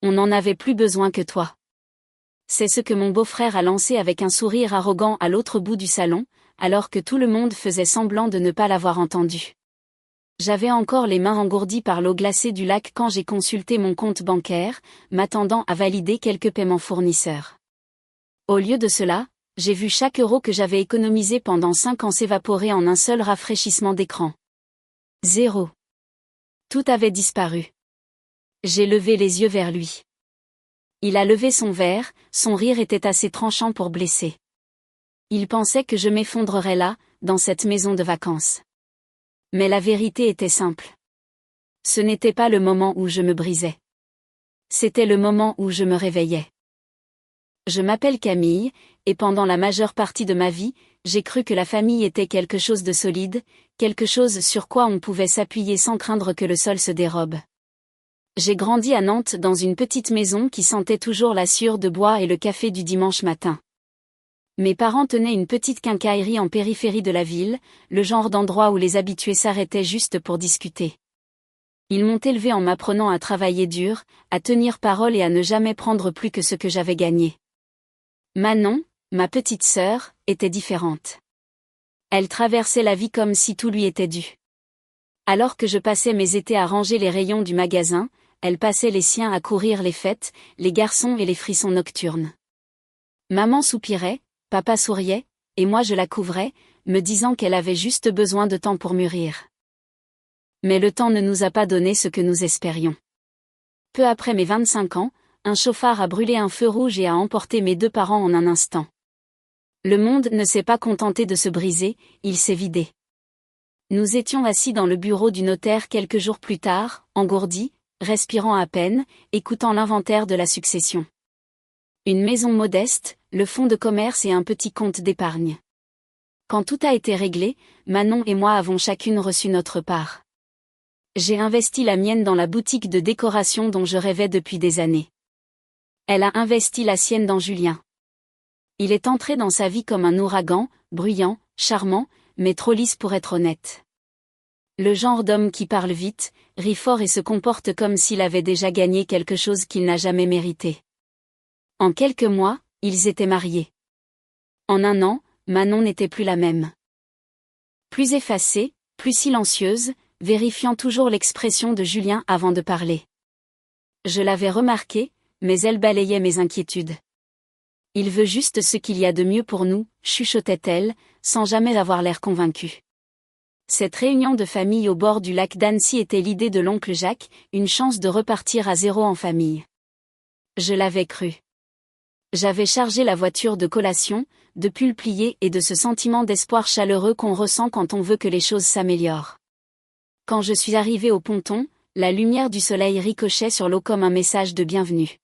On n'en avait plus besoin que toi. C'est ce que mon beau-frère a lancé avec un sourire arrogant à l'autre bout du salon, alors que tout le monde faisait semblant de ne pas l'avoir entendu. J'avais encore les mains engourdies par l'eau glacée du lac quand j'ai consulté mon compte bancaire, m'attendant à valider quelques paiements fournisseurs. Au lieu de cela, j'ai vu chaque euro que j'avais économisé pendant 5 ans s'évaporer en un seul rafraîchissement d'écran. 0. Tout avait disparu. J'ai levé les yeux vers lui. Il a levé son verre, son rire était assez tranchant pour blesser. Il pensait que je m'effondrerais là, dans cette maison de vacances. Mais la vérité était simple. Ce n'était pas le moment où je me brisais. C'était le moment où je me réveillais. Je m'appelle Camille, et pendant la majeure partie de ma vie, j'ai cru que la famille était quelque chose de solide, quelque chose sur quoi on pouvait s'appuyer sans craindre que le sol se dérobe. J'ai grandi à Nantes dans une petite maison qui sentait toujours la sueur de bois et le café du dimanche matin. Mes parents tenaient une petite quincaillerie en périphérie de la ville, le genre d'endroit où les habitués s'arrêtaient juste pour discuter. Ils m'ont élevé en m'apprenant à travailler dur, à tenir parole et à ne jamais prendre plus que ce que j'avais gagné. Manon, ma petite sœur, était différente. Elle traversait la vie comme si tout lui était dû. Alors que je passais mes étés à ranger les rayons du magasin, elle passait les siens à courir les fêtes, les garçons et les frissons nocturnes. Maman soupirait, papa souriait, et moi je la couvrais, me disant qu'elle avait juste besoin de temps pour mûrir. Mais le temps ne nous a pas donné ce que nous espérions. Peu après mes 25 ans, un chauffard a brûlé un feu rouge et a emporté mes 2 parents en un instant. Le monde ne s'est pas contenté de se briser, il s'est vidé. Nous étions assis dans le bureau du notaire quelques jours plus tard, engourdis, respirant à peine, écoutant l'inventaire de la succession. Une maison modeste, le fonds de commerce et un petit compte d'épargne. Quand tout a été réglé, Manon et moi avons chacune reçu notre part. J'ai investi la mienne dans la boutique de décoration dont je rêvais depuis des années. Elle a investi la sienne dans Julien. Il est entré dans sa vie comme un ouragan, bruyant, charmant, mais trop lisse pour être honnête. Le genre d'homme qui parle vite, rit fort et se comporte comme s'il avait déjà gagné quelque chose qu'il n'a jamais mérité. En quelques mois, ils étaient mariés. En un an, Manon n'était plus la même. Plus effacée, plus silencieuse, vérifiant toujours l'expression de Julien avant de parler. Je l'avais remarqué, mais elle balayait mes inquiétudes. Il veut juste ce qu'il y a de mieux pour nous, chuchotait-elle, sans jamais avoir l'air convaincue. Cette réunion de famille au bord du lac d'Annecy était l'idée de l'oncle Jacques, une chance de repartir à zéro en famille. Je l'avais cru. J'avais chargé la voiture de collations, de pulls pliés et de ce sentiment d'espoir chaleureux qu'on ressent quand on veut que les choses s'améliorent. Quand je suis arrivée au ponton, la lumière du soleil ricochait sur l'eau comme un message de bienvenue.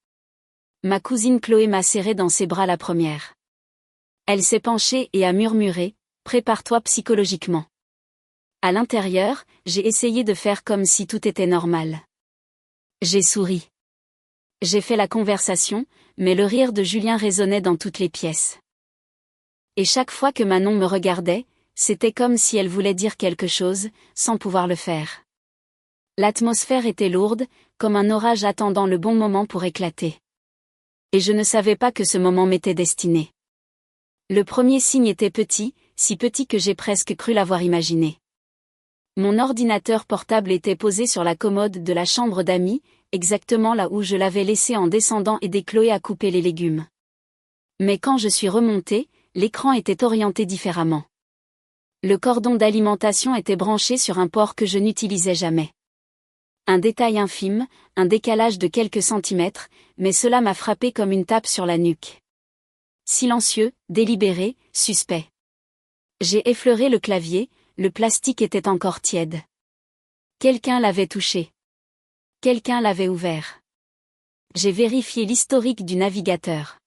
Ma cousine Chloé m'a serré dans ses bras la première. Elle s'est penchée et a murmuré « Prépare-toi psychologiquement ». À l'intérieur, j'ai essayé de faire comme si tout était normal. J'ai souri. J'ai fait la conversation, mais le rire de Julien résonnait dans toutes les pièces. Et chaque fois que Manon me regardait, c'était comme si elle voulait dire quelque chose, sans pouvoir le faire. L'atmosphère était lourde, comme un orage attendant le bon moment pour éclater. Et je ne savais pas que ce moment m'était destiné. Le premier signe était petit, si petit que j'ai presque cru l'avoir imaginé. Mon ordinateur portable était posé sur la commode de la chambre d'amis, exactement là où je l'avais laissé en descendant aider Chloé à couper les légumes. Mais quand je suis remontée, l'écran était orienté différemment. Le cordon d'alimentation était branché sur un port que je n'utilisais jamais. Un détail infime, un décalage de quelques centimètres, mais cela m'a frappé comme une tape sur la nuque. Silencieux, délibéré, suspect. J'ai effleuré le clavier, le plastique était encore tiède. Quelqu'un l'avait touché. Quelqu'un l'avait ouvert. J'ai vérifié l'historique du navigateur.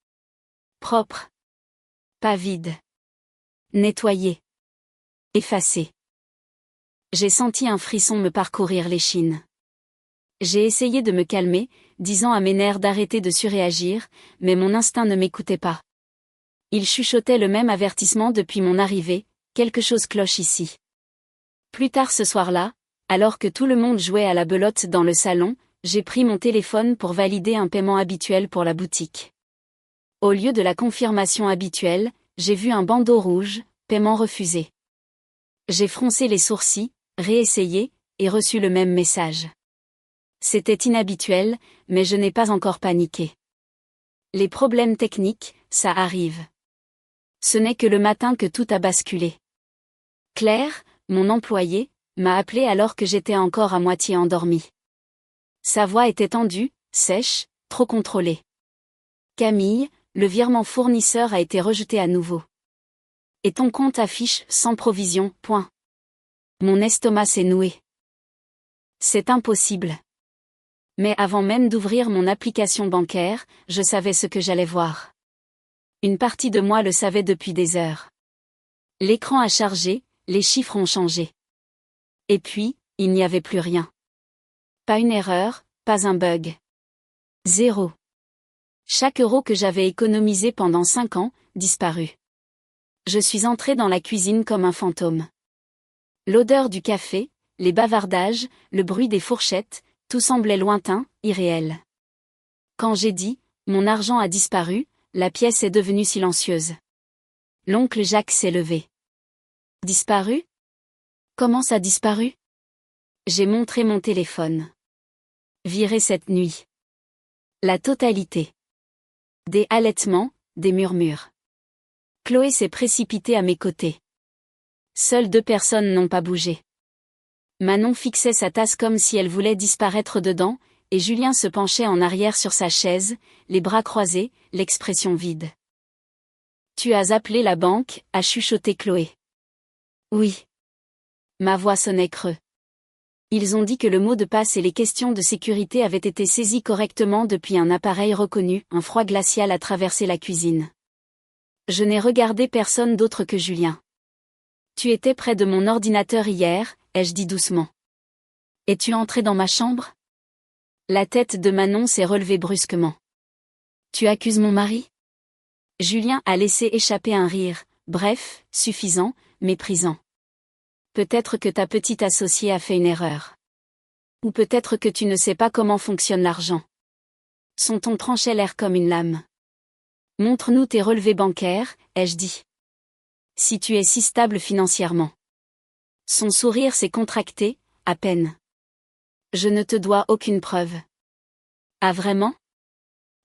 Propre. Pas vide. Nettoyé. Effacé. J'ai senti un frisson me parcourir l'échine. J'ai essayé de me calmer, disant à mes nerfs d'arrêter de surréagir, mais mon instinct ne m'écoutait pas. Il chuchotait le même avertissement depuis mon arrivée, quelque chose cloche ici. Plus tard ce soir-là, alors que tout le monde jouait à la belote dans le salon, j'ai pris mon téléphone pour valider un paiement habituel pour la boutique. Au lieu de la confirmation habituelle, j'ai vu un bandeau rouge, paiement refusé. J'ai froncé les sourcils, réessayé, et reçu le même message. C'était inhabituel, mais je n'ai pas encore paniqué. Les problèmes techniques, ça arrive. Ce n'est que le matin que tout a basculé. Claire, mon employée, m'a appelé alors que j'étais encore à moitié endormie. Sa voix était tendue, sèche, trop contrôlée. Camille, le virement fournisseur a été rejeté à nouveau. Et ton compte affiche sans provision, point. Mon estomac s'est noué. C'est impossible. Mais avant même d'ouvrir mon application bancaire, je savais ce que j'allais voir. Une partie de moi le savait depuis des heures. L'écran a chargé, les chiffres ont changé. Et puis, il n'y avait plus rien. Pas une erreur, pas un bug. 0. Chaque euro que j'avais économisé pendant 5 ans, disparu. Je suis entré dans la cuisine comme un fantôme. L'odeur du café, les bavardages, le bruit des fourchettes, tout semblait lointain, irréel. Quand j'ai dit « mon argent a disparu », la pièce est devenue silencieuse. L'oncle Jacques s'est levé. « Disparu ? Comment ça disparu ?» J'ai montré mon téléphone. Viré cette nuit. La totalité. Des halètements, des murmures. Chloé s'est précipitée à mes côtés. Seules 2 personnes n'ont pas bougé. Manon fixait sa tasse comme si elle voulait disparaître dedans, et Julien se penchait en arrière sur sa chaise, les bras croisés, l'expression vide. « Tu as appelé la banque » a chuchoté Chloé. « Oui. » Ma voix sonnait creux. Ils ont dit que le mot de passe et les questions de sécurité avaient été saisis correctement depuis un appareil reconnu. Un froid glacial a traversé la cuisine. Je n'ai regardé personne d'autre que Julien. « Tu étais près de mon ordinateur hier », ai-je dit doucement. « Es-tu entré dans ma chambre ?» La tête de Manon s'est relevée brusquement. « Tu accuses mon mari ?» Julien a laissé échapper un rire, bref, suffisant, méprisant. « Peut-être que ta petite associée a fait une erreur. Ou peut-être que tu ne sais pas comment fonctionne l'argent. » Son ton tranchait l'air comme une lame. « Montre-nous tes relevés bancaires, ai-je dit. Si tu es si stable financièrement. » Son sourire s'est contracté, à peine. « Je ne te dois aucune preuve. » « Ah vraiment ?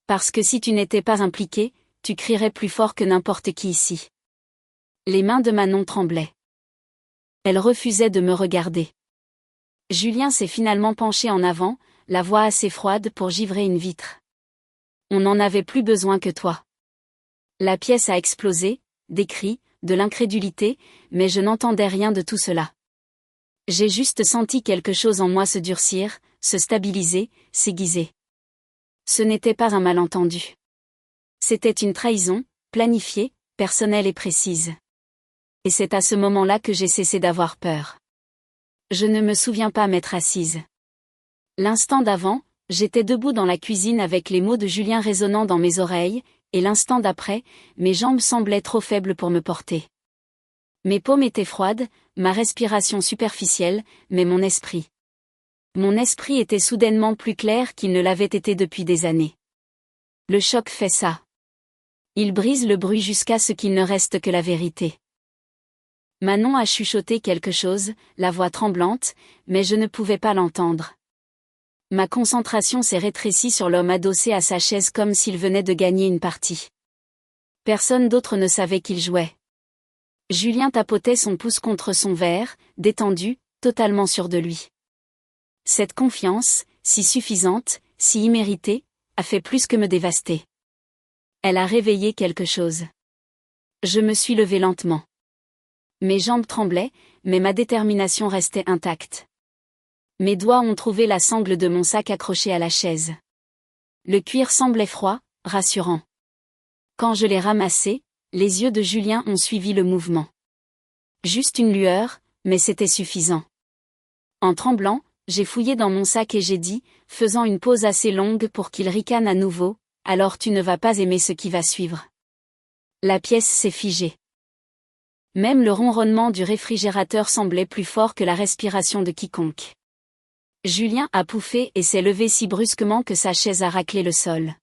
Parce que si tu n'étais pas impliqué, tu crierais plus fort que n'importe qui ici. » Les mains de Manon tremblaient. Elle refusait de me regarder. Julien s'est finalement penché en avant, la voix assez froide pour givrer une vitre. « On n'en avait plus besoin que toi. » La pièce a explosé, des cris, de l'incrédulité, mais je n'entendais rien de tout cela. J'ai juste senti quelque chose en moi se durcir, se stabiliser, s'aiguiser. Ce n'était pas un malentendu. C'était une trahison, planifiée, personnelle et précise. Et c'est à ce moment-là que j'ai cessé d'avoir peur. Je ne me souviens pas m'être assise. L'instant d'avant, j'étais debout dans la cuisine avec les mots de Julien résonnant dans mes oreilles, et l'instant d'après, mes jambes semblaient trop faibles pour me porter. Mes paumes étaient froides, ma respiration superficielle, mais mon esprit. Mon esprit était soudainement plus clair qu'il ne l'avait été depuis des années. Le choc fait ça. Il brise le bruit jusqu'à ce qu'il ne reste que la vérité. Manon a chuchoté quelque chose, la voix tremblante, mais je ne pouvais pas l'entendre. Ma concentration s'est rétrécie sur l'homme adossé à sa chaise comme s'il venait de gagner une partie. Personne d'autre ne savait qu'il jouait. Julien tapotait son pouce contre son verre, détendu, totalement sûr de lui. Cette confiance, si suffisante, si imméritée, a fait plus que me dévaster. Elle a réveillé quelque chose. Je me suis levée lentement. Mes jambes tremblaient, mais ma détermination restait intacte. Mes doigts ont trouvé la sangle de mon sac accroché à la chaise. Le cuir semblait froid, rassurant. Quand je l'ai ramassé, les yeux de Julien ont suivi le mouvement. Juste une lueur, mais c'était suffisant. En tremblant, j'ai fouillé dans mon sac et j'ai dit, faisant une pause assez longue pour qu'il ricane à nouveau, « Alors tu ne vas pas aimer ce qui va suivre. » La pièce s'est figée. Même le ronronnement du réfrigérateur semblait plus fort que la respiration de quiconque. Julien a pouffé et s'est levé si brusquement que sa chaise a raclé le sol.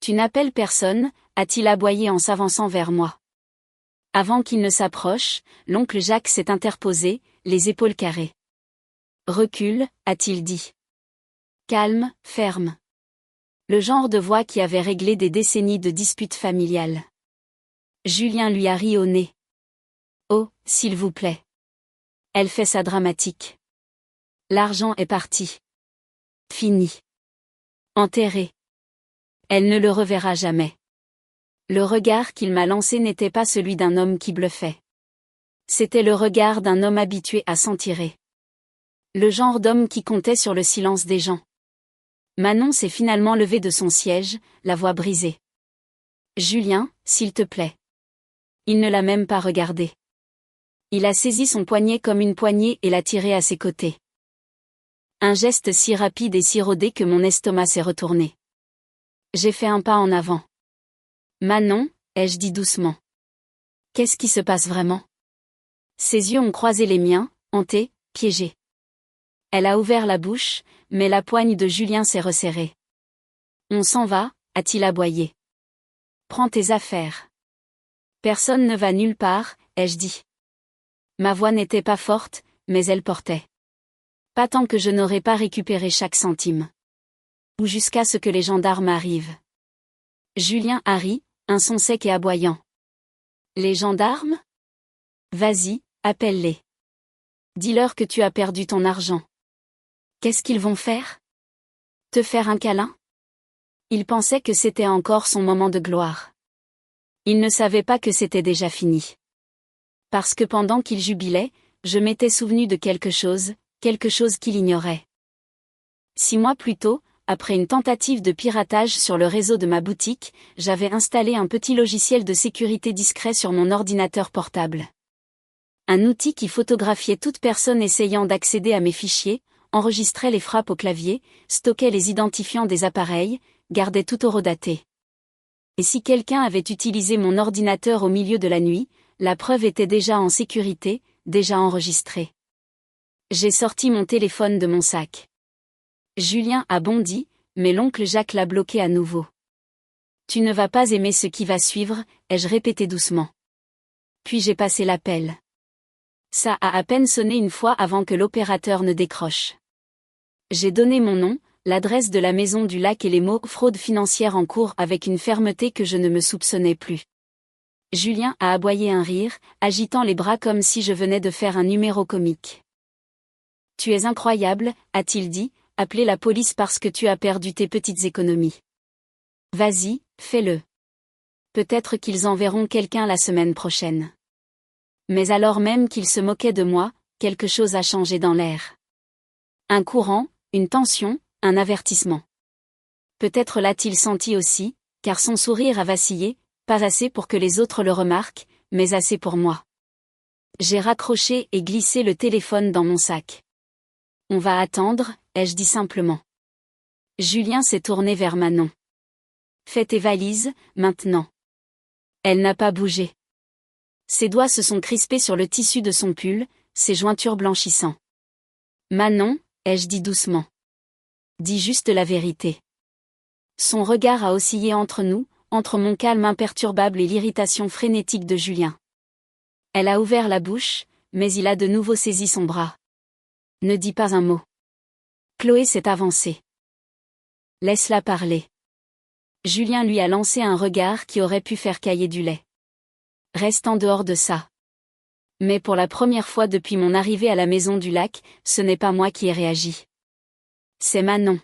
Tu n'appelles personne, a-t-il aboyé en s'avançant vers moi. Avant qu'il ne s'approche, l'oncle Jacques s'est interposé, les épaules carrées. Recule, a-t-il dit. Calme, ferme. Le genre de voix qui avait réglé des décennies de disputes familiales. Julien lui a ri au nez. Oh, s'il vous plaît. Elle fait sa dramatique. L'argent est parti. Fini. Enterré. Elle ne le reverra jamais. Le regard qu'il m'a lancé n'était pas celui d'un homme qui bluffait. C'était le regard d'un homme habitué à s'en tirer. Le genre d'homme qui comptait sur le silence des gens. Manon s'est finalement levée de son siège, la voix brisée. Julien, s'il te plaît. Il ne l'a même pas regardé. Il a saisi son poignet comme une poignée et l'a tiré à ses côtés. Un geste si rapide et si rodé que mon estomac s'est retourné. J'ai fait un pas en avant. Manon, ai-je dit doucement. Qu'est-ce qui se passe vraiment? Ses yeux ont croisé les miens, hantés, piégés. Elle a ouvert la bouche, mais la poigne de Julien s'est resserrée. On s'en va, a-t-il aboyé. Prends tes affaires. Personne ne va nulle part, ai-je dit. Ma voix n'était pas forte, mais elle portait. Pas tant que je n'aurais pas récupéré chaque centime. Ou jusqu'à ce que les gendarmes arrivent. Julien a ri, un son sec et aboyant. Les gendarmes? Vas-y, appelle-les. Dis-leur que tu as perdu ton argent. Qu'est-ce qu'ils vont faire? Te faire un câlin? Il pensait que c'était encore son moment de gloire. Il ne savait pas que c'était déjà fini. Parce que pendant qu'il jubilait, je m'étais souvenu de quelque chose qu'il ignorait. 6 mois plus tôt, après une tentative de piratage sur le réseau de ma boutique, j'avais installé un petit logiciel de sécurité discret sur mon ordinateur portable. Un outil qui photographiait toute personne essayant d'accéder à mes fichiers, enregistrait les frappes au clavier, stockait les identifiants des appareils, gardait tout horodaté. Et si quelqu'un avait utilisé mon ordinateur au milieu de la nuit, la preuve était déjà en sécurité, déjà enregistrée. J'ai sorti mon téléphone de mon sac. Julien a bondi, mais l'oncle Jacques l'a bloqué à nouveau. Tu ne vas pas aimer ce qui va suivre, ai-je répété doucement. Puis j'ai passé l'appel. Ça a à peine sonné une fois avant que l'opérateur ne décroche. J'ai donné mon nom, l'adresse de la maison du lac et les mots « fraude financière en cours » avec une fermeté que je ne me soupçonnais plus. Julien a aboyé un rire, agitant les bras comme si je venais de faire un numéro comique. Tu es incroyable, a-t-il dit, appeler la police parce que tu as perdu tes petites économies. Vas-y, fais-le. Peut-être qu'ils enverront quelqu'un la semaine prochaine. Mais alors même qu'il se moquait de moi, quelque chose a changé dans l'air. Un courant, une tension, un avertissement. Peut-être l'a-t-il senti aussi, car son sourire a vacillé, pas assez pour que les autres le remarquent, mais assez pour moi. J'ai raccroché et glissé le téléphone dans mon sac. On va attendre, ai-je dit simplement. Julien s'est tourné vers Manon. Fais tes valises, maintenant. Elle n'a pas bougé. Ses doigts se sont crispés sur le tissu de son pull, ses jointures blanchissant. Manon, ai-je dit doucement. Dis juste la vérité. Son regard a oscillé entre nous, entre mon calme imperturbable et l'irritation frénétique de Julien. Elle a ouvert la bouche, mais il a de nouveau saisi son bras. Ne dis pas un mot. Chloé s'est avancée. Laisse-la parler. Julien lui a lancé un regard qui aurait pu faire cailler du lait. Reste en dehors de ça. Mais pour la première fois depuis mon arrivée à la maison du lac, ce n'est pas moi qui ai réagi. C'est Manon.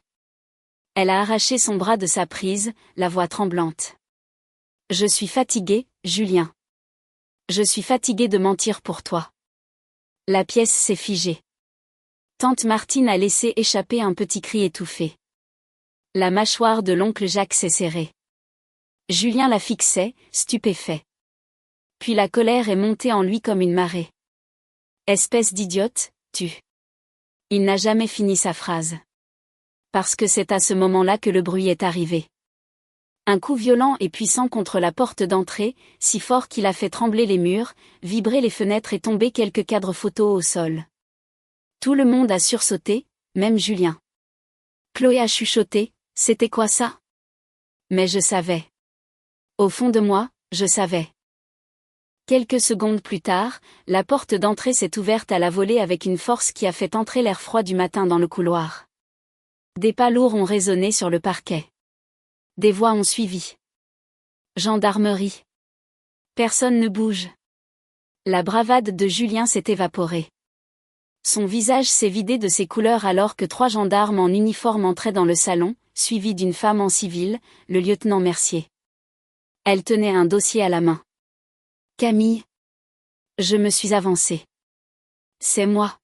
Elle a arraché son bras de sa prise, la voix tremblante. Je suis fatiguée, Julien. Je suis fatiguée de mentir pour toi. La pièce s'est figée. Tante Martine a laissé échapper un petit cri étouffé. La mâchoire de l'oncle Jacques s'est serrée. Julien la fixait, stupéfait. Puis la colère est montée en lui comme une marée. Espèce d'idiote, tu. Il n'a jamais fini sa phrase. Parce que c'est à ce moment-là que le bruit est arrivé. Un coup violent et puissant contre la porte d'entrée, si fort qu'il a fait trembler les murs, vibrer les fenêtres et tomber quelques cadres photos au sol. Tout le monde a sursauté, même Julien. Chloé a chuchoté, c'était quoi ça? Mais je savais. Au fond de moi, je savais. Quelques secondes plus tard, la porte d'entrée s'est ouverte à la volée avec une force qui a fait entrer l'air froid du matin dans le couloir. Des pas lourds ont résonné sur le parquet. Des voix ont suivi. Gendarmerie. Personne ne bouge. La bravade de Julien s'est évaporée. Son visage s'est vidé de ses couleurs alors que 3 gendarmes en uniforme entraient dans le salon, suivis d'une femme en civil, le lieutenant Mercier. Elle tenait un dossier à la main. Camille. Je me suis avancée. C'est moi.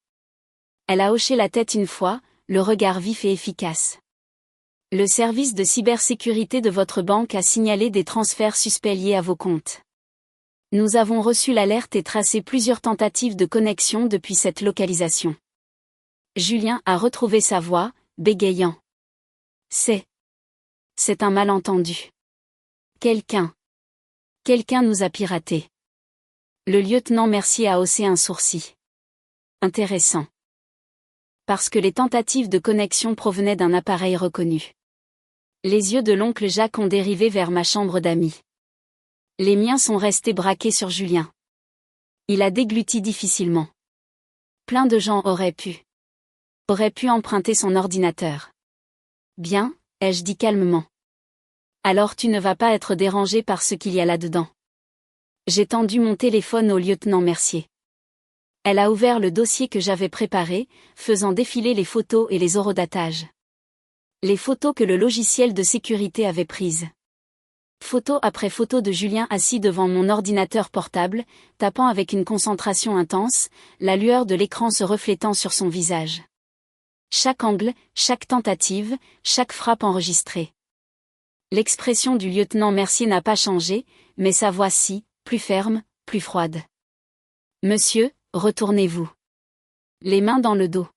Elle a hoché la tête une fois, le regard vif et efficace. Le service de cybersécurité de votre banque a signalé des transferts suspects liés à vos comptes. Nous avons reçu l'alerte et tracé plusieurs tentatives de connexion depuis cette localisation. Julien a retrouvé sa voix, bégayant. C'est un malentendu. Quelqu'un nous a piraté. Le lieutenant Mercier a haussé un sourcil. Intéressant. Parce que les tentatives de connexion provenaient d'un appareil reconnu. Les yeux de l'oncle Jacques ont dérivé vers ma chambre d'amis. Les miens sont restés braqués sur Julien. Il a dégluti difficilement. Plein de gens auraient pu emprunter son ordinateur. Bien, ai-je dit calmement. Alors tu ne vas pas être dérangé par ce qu'il y a là-dedans. J'ai tendu mon téléphone au lieutenant Mercier. Elle a ouvert le dossier que j'avais préparé, faisant défiler les photos et les horodatages. Les photos que le logiciel de sécurité avait prises. Photo après photo de Julien assis devant mon ordinateur portable, tapant avec une concentration intense, la lueur de l'écran se reflétant sur son visage. Chaque angle, chaque tentative, chaque frappe enregistrée. L'expression du lieutenant Mercier n'a pas changé, mais sa voix si, plus ferme, plus froide. Monsieur, retournez-vous. Les mains dans le dos.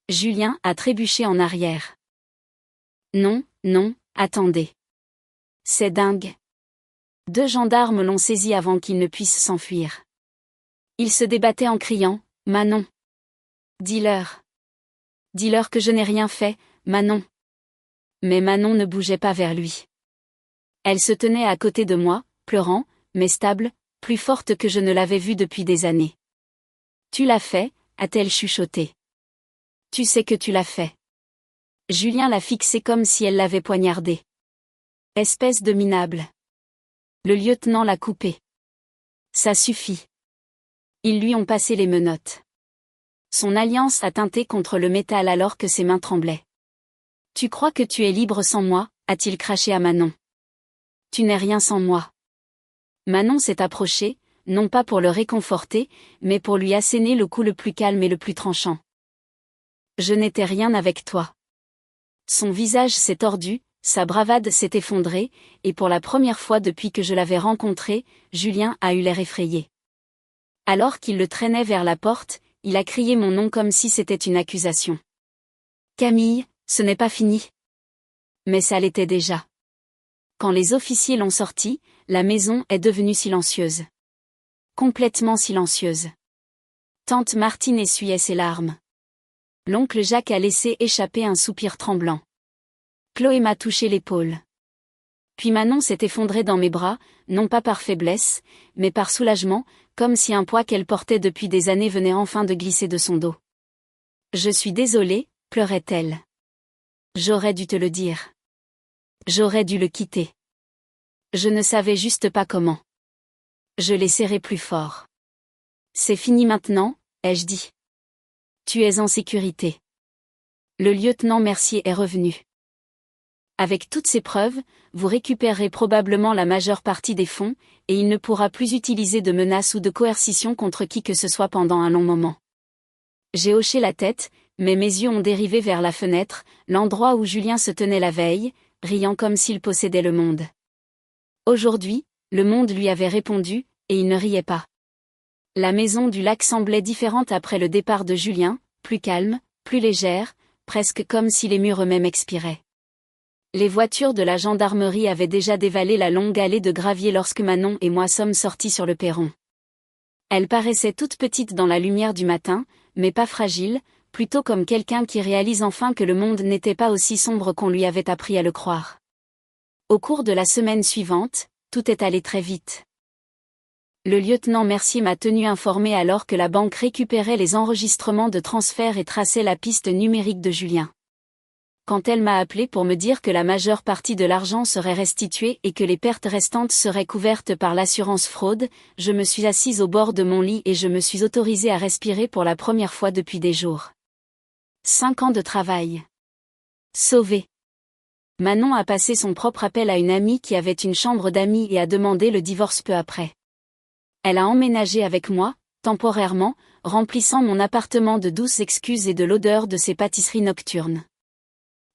Julien a trébuché en arrière. Non, attendez. C'est dingue. 2 gendarmes l'ont saisi avant qu'il ne puisse s'enfuir. Il se débattait en criant, Manon. Dis-leur. Dis-leur que je n'ai rien fait, Manon. Mais Manon ne bougeait pas vers lui. Elle se tenait à côté de moi, pleurant, mais stable, plus forte que je ne l'avais vue depuis des années. Tu l'as fait, a-t-elle chuchoté. Tu sais que tu l'as fait. Julien l'a fixée comme si elle l'avait poignardée. Espèce de minable. Le lieutenant l'a coupée. Ça suffit. Ils lui ont passé les menottes. Son alliance a teinté contre le métal alors que ses mains tremblaient. Tu crois que tu es libre sans moi, a-t-il craché à Manon. Tu n'es rien sans moi. Manon s'est approchée, non pas pour le réconforter, mais pour lui asséner le coup le plus calme et le plus tranchant. Je n'étais rien avec toi. Son visage s'est tordu, sa bravade s'est effondrée, et pour la première fois depuis que je l'avais rencontré, Julien a eu l'air effrayé. Alors qu'il le traînait vers la porte, il a crié mon nom comme si c'était une accusation. Camille, ce n'est pas fini. Mais ça l'était déjà. Quand les officiers l'ont sorti, la maison est devenue silencieuse. Complètement silencieuse. Tante Martine essuyait ses larmes. L'oncle Jacques a laissé échapper un soupir tremblant. Chloé m'a touché l'épaule. Puis Manon s'est effondrée dans mes bras, non pas par faiblesse, mais par soulagement, comme si un poids qu'elle portait depuis des années venait enfin de glisser de son dos. Je suis désolée, pleurait-elle. J'aurais dû te le dire. J'aurais dû le quitter. Je ne savais juste pas comment. Je l'ai serré plus fort. C'est fini maintenant, ai-je dit. Tu es en sécurité. Le lieutenant Mercier est revenu. Avec toutes ces preuves, vous récupérerez probablement la majeure partie des fonds, et il ne pourra plus utiliser de menaces ou de coercition contre qui que ce soit pendant un long moment. J'ai hoché la tête, mais mes yeux ont dérivé vers la fenêtre, l'endroit où Julien se tenait la veille, riant comme s'il possédait le monde. Aujourd'hui, le monde lui avait répondu, et il ne riait pas. La maison du lac semblait différente après le départ de Julien, plus calme, plus légère, presque comme si les murs eux-mêmes expiraient. Les voitures de la gendarmerie avaient déjà dévalé la longue allée de gravier lorsque Manon et moi sommes sortis sur le perron. Elle paraissait toute petite dans la lumière du matin, mais pas fragile, plutôt comme quelqu'un qui réalise enfin que le monde n'était pas aussi sombre qu'on lui avait appris à le croire. Au cours de la semaine suivante, tout est allé très vite. Le lieutenant Mercier m'a tenu informé alors que la banque récupérait les enregistrements de transfert et traçait la piste numérique de Julien. Quand elle m'a appelé pour me dire que la majeure partie de l'argent serait restituée et que les pertes restantes seraient couvertes par l'assurance fraude, je me suis assise au bord de mon lit et je me suis autorisée à respirer pour la première fois depuis des jours. 5 ans de travail. Sauvé. Manon a passé son propre appel à une amie qui avait une chambre d'amis et a demandé le divorce peu après. Elle a emménagé avec moi, temporairement, remplissant mon appartement de douces excuses et de l'odeur de ses pâtisseries nocturnes.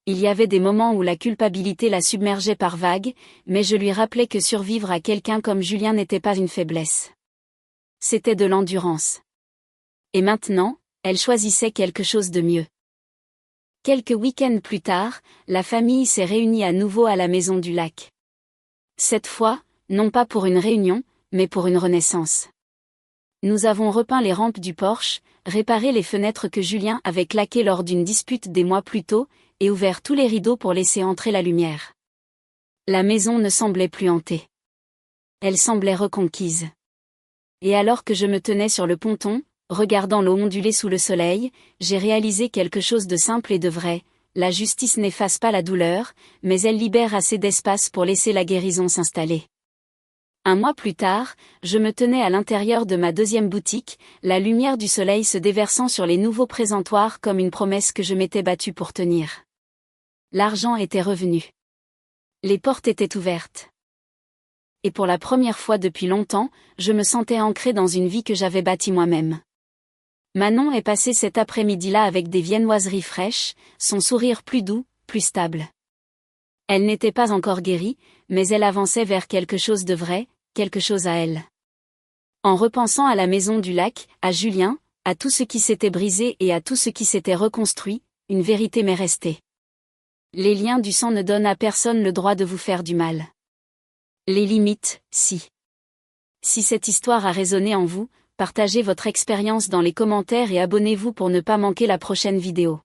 Il y avait des moments où la culpabilité la submergeait par vagues, mais je lui rappelais que survivre à quelqu'un comme Julien n'était pas une faiblesse. C'était de l'endurance. Et maintenant, elle choisissait quelque chose de mieux. Quelques week-ends plus tard, la famille s'est réunie à nouveau à la Maison du Lac. Cette fois, non pas pour une réunion, mais pour une renaissance. Nous avons repeint les rampes du porche, réparé les fenêtres que Julien avait claquées lors d'une dispute des mois plus tôt, et ouvert tous les rideaux pour laisser entrer la lumière. La maison ne semblait plus hantée. Elle semblait reconquise. Et alors que je me tenais sur le ponton, regardant l'eau onduler sous le soleil, j'ai réalisé quelque chose de simple et de vrai: la justice n'efface pas la douleur, mais elle libère assez d'espace pour laisser la guérison s'installer. Un mois plus tard, je me tenais à l'intérieur de ma deuxième boutique, la lumière du soleil se déversant sur les nouveaux présentoirs comme une promesse que je m'étais battue pour tenir. L'argent était revenu. Les portes étaient ouvertes. Et pour la première fois depuis longtemps, je me sentais ancrée dans une vie que j'avais bâtie moi-même. Manon est passée cet après-midi-là avec des viennoiseries fraîches, son sourire plus doux, plus stable. Elle n'était pas encore guérie, mais elle avançait vers quelque chose de vrai, quelque chose à elle. En repensant à la Maison du Lac, à Julien, à tout ce qui s'était brisé et à tout ce qui s'était reconstruit, une vérité m'est restée. Les liens du sang ne donnent à personne le droit de vous faire du mal. Les limites, si. Si cette histoire a résonné en vous, partagez votre expérience dans les commentaires et abonnez-vous pour ne pas manquer la prochaine vidéo.